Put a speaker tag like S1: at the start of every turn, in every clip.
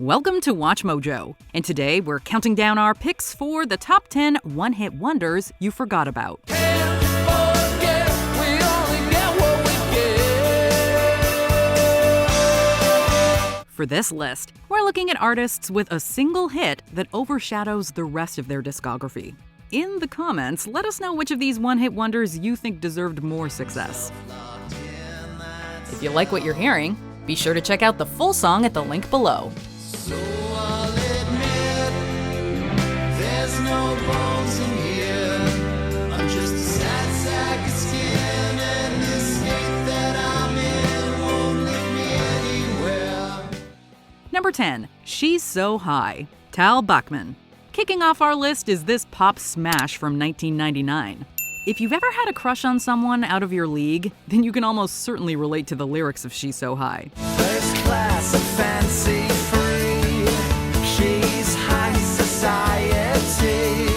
S1: Welcome to WatchMojo, and today we're counting down our picks for the top 10 one-hit wonders you forgot about. For this list, we're looking at artists with a single hit that overshadows the rest of their discography. In the comments, let us know which of these one-hit wonders you think deserved more success. If you like what you're hearing, be sure to check out the full song at the link below.
S2: So I'll admit, there's no bones in here. I'm just a sad sack of skin, and this state that I'm in won't leave me anywhere.
S1: Number 10. She's So High, Tal Bachman. Kicking off our list is this pop smash from 1999. If you've ever had a crush on someone out of your league, then you can almost certainly relate to the lyrics of She's So High.
S2: First class and fancy free, she's high society.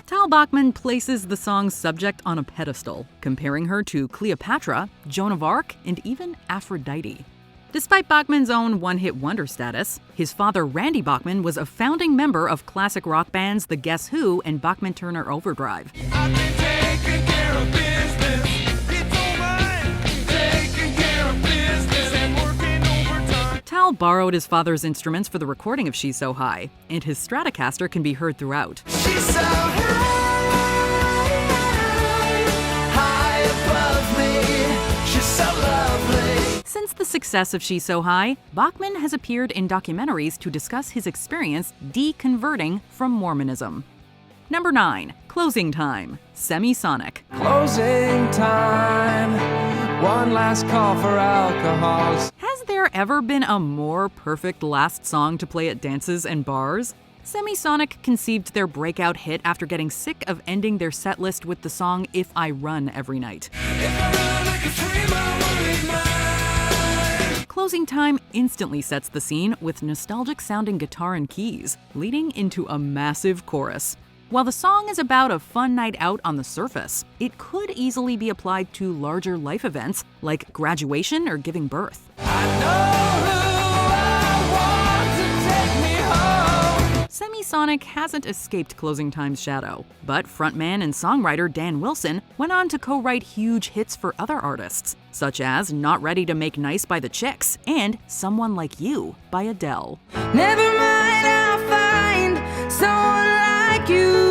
S1: Tal Bachman places the song's subject on a pedestal, comparing her to Cleopatra, Joan of Arc, and even Aphrodite. Despite Bachman's own one-hit wonder status, his father Randy Bachman was a founding member of classic rock bands The Guess Who and Bachman-Turner Overdrive.
S2: I've been taking care of business. It's all mine. Taking care of business and working overtime.
S1: Tal borrowed his father's instruments for the recording of She's So High, and his Stratocaster can be heard throughout.
S2: She's so high above me. She's so lovely.
S1: Since the success of She's So High, Bachman has appeared in documentaries to discuss his experience deconverting from Mormonism. Number 9. Closing Time, Semisonic.
S2: Closing time. One last call for alcohols.
S1: Has there ever been a more perfect last song to play at dances and bars? Semisonic conceived their breakout hit after getting sick of ending their set list with the song If I Run Every Night. Closing Time instantly sets the scene with nostalgic-sounding guitar and keys, leading into a massive chorus. While the song is about a fun night out on the surface, it could easily be applied to larger life events like graduation or giving birth.
S2: I know who I want to take me home.
S1: Semisonic hasn't escaped Closing Time's shadow, but frontman and songwriter Dan Wilson went on to co-write huge hits for other artists, such as Not Ready to Make Nice by the Chicks and Someone Like You by Adele.
S2: Never mind, I'll find someone like you.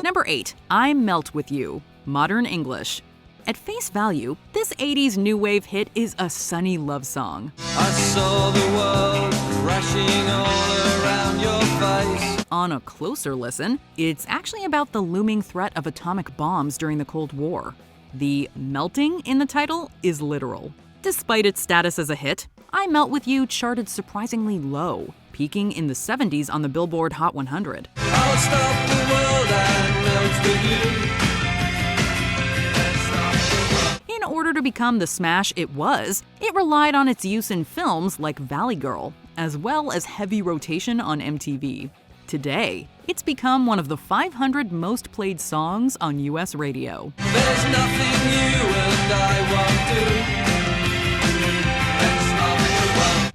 S1: Number 8. I Melt With You, Modern English. At face value, this 80s new wave hit is a sunny love song.
S2: I saw the world crashing all around your face.
S1: On a closer listen, it's actually about the looming threat of atomic bombs during the Cold War. The melting in the title is literal. Despite its status as a hit, I Melt With You charted surprisingly low, peaking in the 70s on the Billboard Hot 100.
S2: I'll stop the world and melt with you.
S1: In order to become the smash it was, it relied on its use in films like Valley Girl, as well as heavy rotation on MTV. Today, it's become one of the 500 most played songs on US radio.
S2: There's nothing you and I won't do.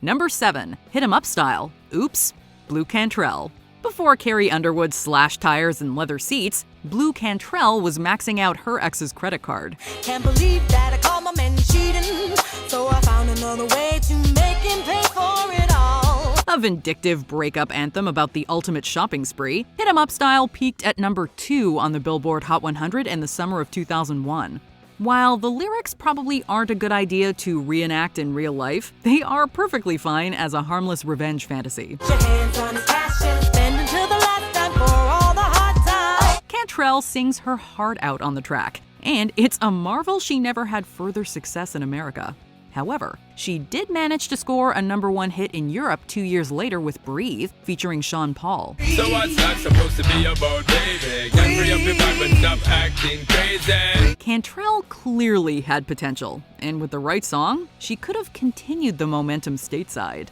S1: Number 7. Hit 'em Up Style, Oops, Blue Cantrell. Before Carrie Underwood's slash tires and leather seats, Blue Cantrell was maxing out her ex's credit card.
S3: Can't believe that I caught my man cheating, so I found another way to make him pay for it all.
S1: A vindictive breakup anthem about the ultimate shopping spree, Hit 'em Up Style peaked at number 2 on the Billboard Hot 100 in the summer of 2001. While the lyrics probably aren't a good idea to reenact in real life, they are perfectly fine as a harmless revenge fantasy.
S3: Put your hands on his cash and spend until the last time for all the hard times.
S1: Cantrell sings her heart out on the track, and it's a marvel she never had further success in America. However, she did manage to score a number 1 hit in Europe 2 years later with Breathe, featuring Sean Paul.
S4: So what's that supposed to be about, baby? Can't free up your back but stop acting crazy.
S1: Cantrell clearly had potential, and with the right song, she could have continued the momentum stateside.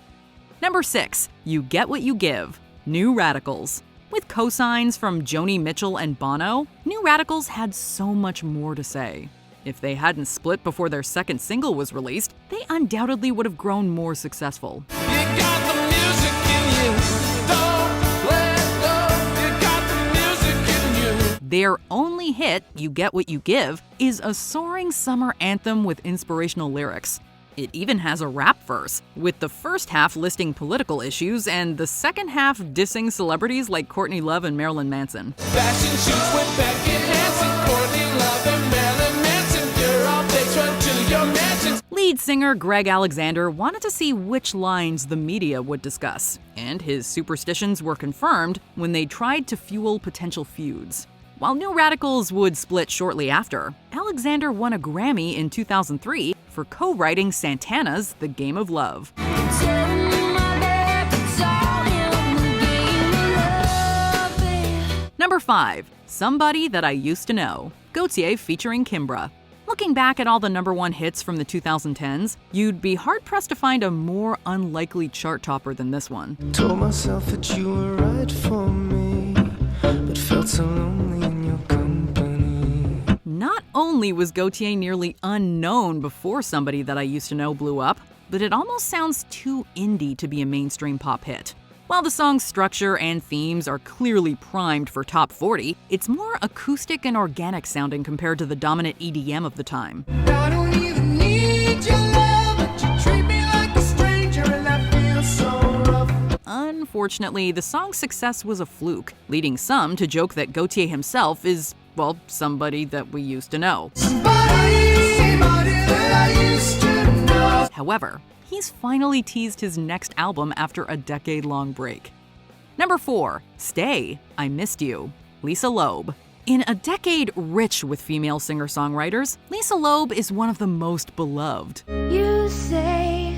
S1: Number 6. You Get What You Give, New Radicals. With cosigns from Joni Mitchell and Bono, New Radicals had so much more to say. If they hadn't split before their second single was released, they undoubtedly would have grown more successful.
S2: You got
S1: Their only hit, You Get What You Give, is a soaring summer anthem with inspirational lyrics. It even has a rap verse, with the first half listing political issues and the second half dissing celebrities like Courtney Love and Marilyn Manson.
S2: Fashion shoots with Becky Hansen, Courtney Love and Marilyn Manson. You're all bitch, run to your mansions.
S1: Lead singer Greg Alexander wanted to see which lines the media would discuss, and his superstitions were confirmed when they tried to fuel potential feuds. While New Radicals would split shortly after, Alexander won a Grammy in 2003 for co-writing Santana's The Game of Love. Number 5. Somebody That I Used to Know, Gautier featuring Kimbra. Looking back at all the number 1 hits from the 2010s, you'd be hard-pressed to find a more unlikely chart topper than this one.
S2: Told myself that you were right for me, but felt so lonely in your company.
S1: Not only was Gautier nearly unknown before Somebody That I Used to Know blew up, but it almost sounds too indie to be a mainstream pop hit. While the song's structure and themes are clearly primed for top 40, it's more acoustic and organic sounding compared to the dominant EDM of the time.
S2: I don't even need your love, but you treat me like a stranger and that feels so rough.
S1: Unfortunately, the song's success was a fluke, leading some to joke that Gautier himself is, well, somebody that we used to know.
S2: Somebody that I used to know.
S1: However, he's finally teased his next album after a decade-long break. Number 4. Stay, I Missed You, Lisa Loeb. In a decade rich with female singer-songwriters, Lisa Loeb is one of the most beloved.
S5: You say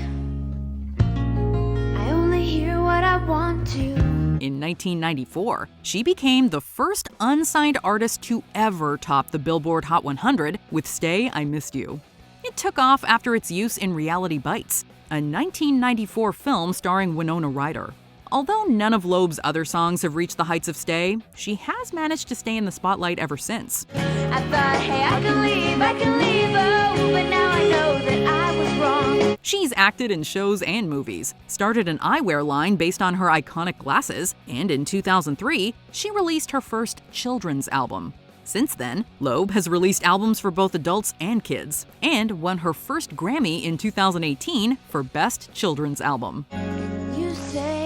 S5: I only hear what I want to.
S1: In 1994, she became the first unsigned artist to ever top the Billboard Hot 100 with Stay, I Missed You. It took off after its use in Reality Bites, a 1994 film starring Winona Ryder. Although none of Loeb's other songs have reached the heights of Stay, she has managed to stay in the spotlight ever since.
S5: I thought, hey, I can leave, oh, but now I know that I was wrong.
S1: She's acted in shows and movies, started an eyewear line based on her iconic glasses, and in 2003, she released her first children's album. Since then, Loeb has released albums for both adults and kids, and won her first Grammy in 2018 for Best Children's Album.
S5: You say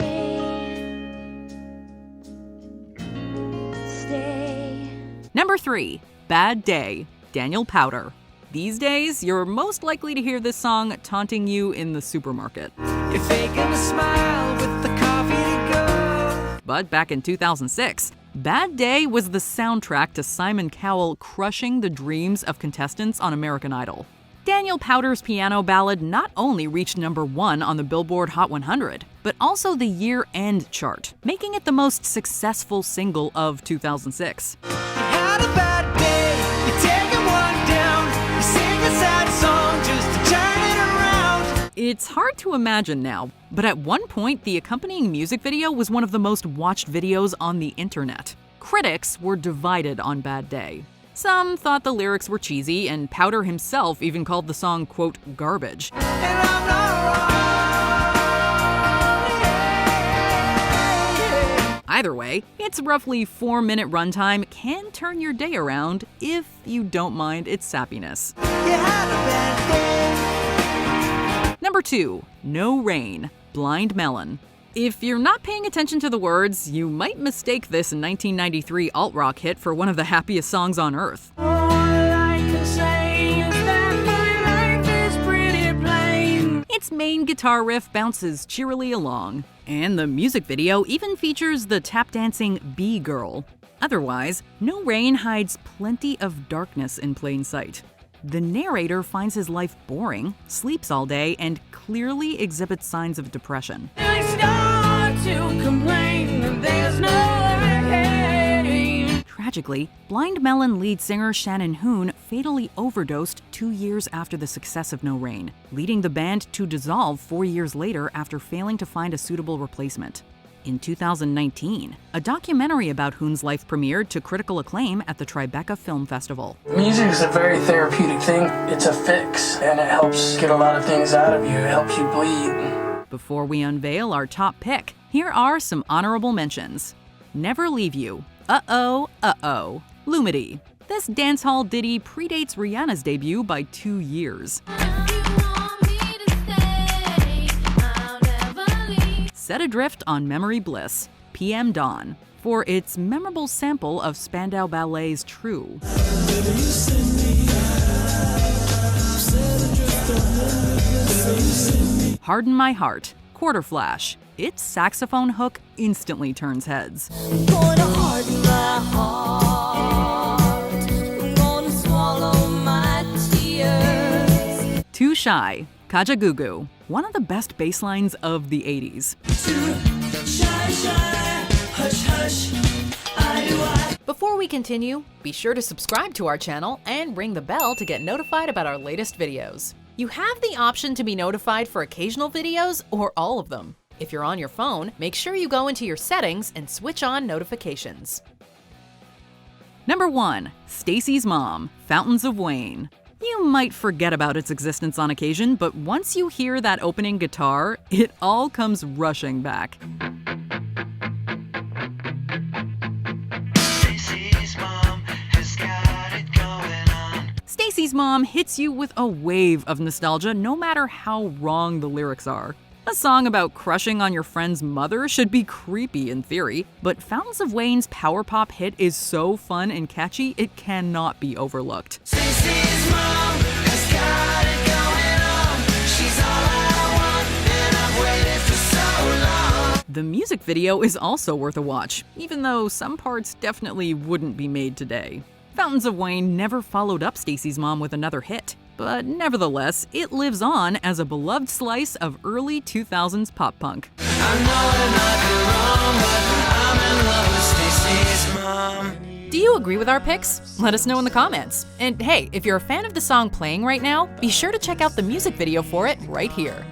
S5: stay.
S1: Number 3. Bad Day, Daniel Powter. These days, you're most likely to hear this song taunting you in the supermarket.
S2: You're faking a smile with the coffee to go.
S1: But back in 2006, Bad Day was the soundtrack to Simon Cowell crushing the dreams of contestants on American Idol. Daniel Powter's piano ballad not only reached number 1 on the Billboard Hot 100, but also the year-end chart, making it the most successful single of 2006.
S2: You had a bad day, you're taking one down. You sing a sad song just to turn it around.
S1: It's hard to imagine now, but at one point the accompanying music video was one of the most watched videos on the internet. Critics were divided on Bad Day. Some thought the lyrics were cheesy, and Powter himself even called the song, quote, garbage.
S2: And I'm not wrong.
S1: Either way, its roughly 4-minute runtime can turn your day around if you don't mind its sappiness.
S2: You had a bad day.
S1: Number 2. No Rain, Blind Melon. If you're not paying attention to the words, you might mistake this 1993 alt-rock hit for one of the happiest songs on earth.
S2: All I can say is that my life is pretty plain.
S1: Its main guitar riff bounces cheerily along, and the music video even features the tap-dancing Bee Girl. Otherwise, No Rain hides plenty of darkness in plain sight. The narrator finds his life boring, sleeps all day, and clearly exhibits signs of depression.
S2: I start to complain that there's no rain.
S1: Tragically, Blind Melon lead singer Shannon Hoon fatally overdosed 2 years after the success of No Rain, leading the band to dissolve 4 years later after failing to find a suitable replacement. In 2019, a documentary about Hoon's life premiered to critical acclaim at the Tribeca Film Festival.
S6: Music is a very therapeutic thing. It's a fix, and it helps get a lot of things out of you. It helps you bleed.
S1: Before we unveil our top pick, here are some honorable mentions. Never Leave You, Uh-Oh, Uh-Oh, Lumity. This dancehall ditty predates Rihanna's debut by 2 years. Set adrift on Memory Bliss, PM Dawn, for its memorable sample of Spandau Ballet's True. Harden My Heart, Quarter Flash. Its saxophone hook instantly turns heads.
S3: Gonna harden my heart. Gonna swallow my tears.
S1: Too Shy, Kajagoogoo, one of the best bass lines of the 80s.
S7: Before we continue, be sure to subscribe to our channel and ring the bell to get notified about our latest videos. You have the option to be notified for occasional videos or all of them. If you're on your phone, make sure you go into your settings and switch on notifications.
S1: Number 1. Stacy's Mom, Fountains of Wayne. You might forget about its existence on occasion, but once you hear that opening guitar, it all comes rushing back. Stacy's Mom hits you with a wave of nostalgia no matter how wrong the lyrics are. A song about crushing on your friend's mother should be creepy in theory, but Fountains of Wayne's power pop hit is so fun and catchy it cannot be overlooked.
S2: Stacy's mom has got it going on. She's all I want, and I've waited for so long.
S1: The music video is also worth a watch, even though some parts definitely wouldn't be made today. Fountains of Wayne never followed up Stacy's Mom with another hit, but nevertheless, it lives on as a beloved slice of early 2000s pop punk.
S2: I know it might be wrong, but I'm in love with Stacy's mom.
S7: Do you agree with our picks? Let us know in the comments. And hey, if you're a fan of the song playing right now, be sure to check out the music video for it right here.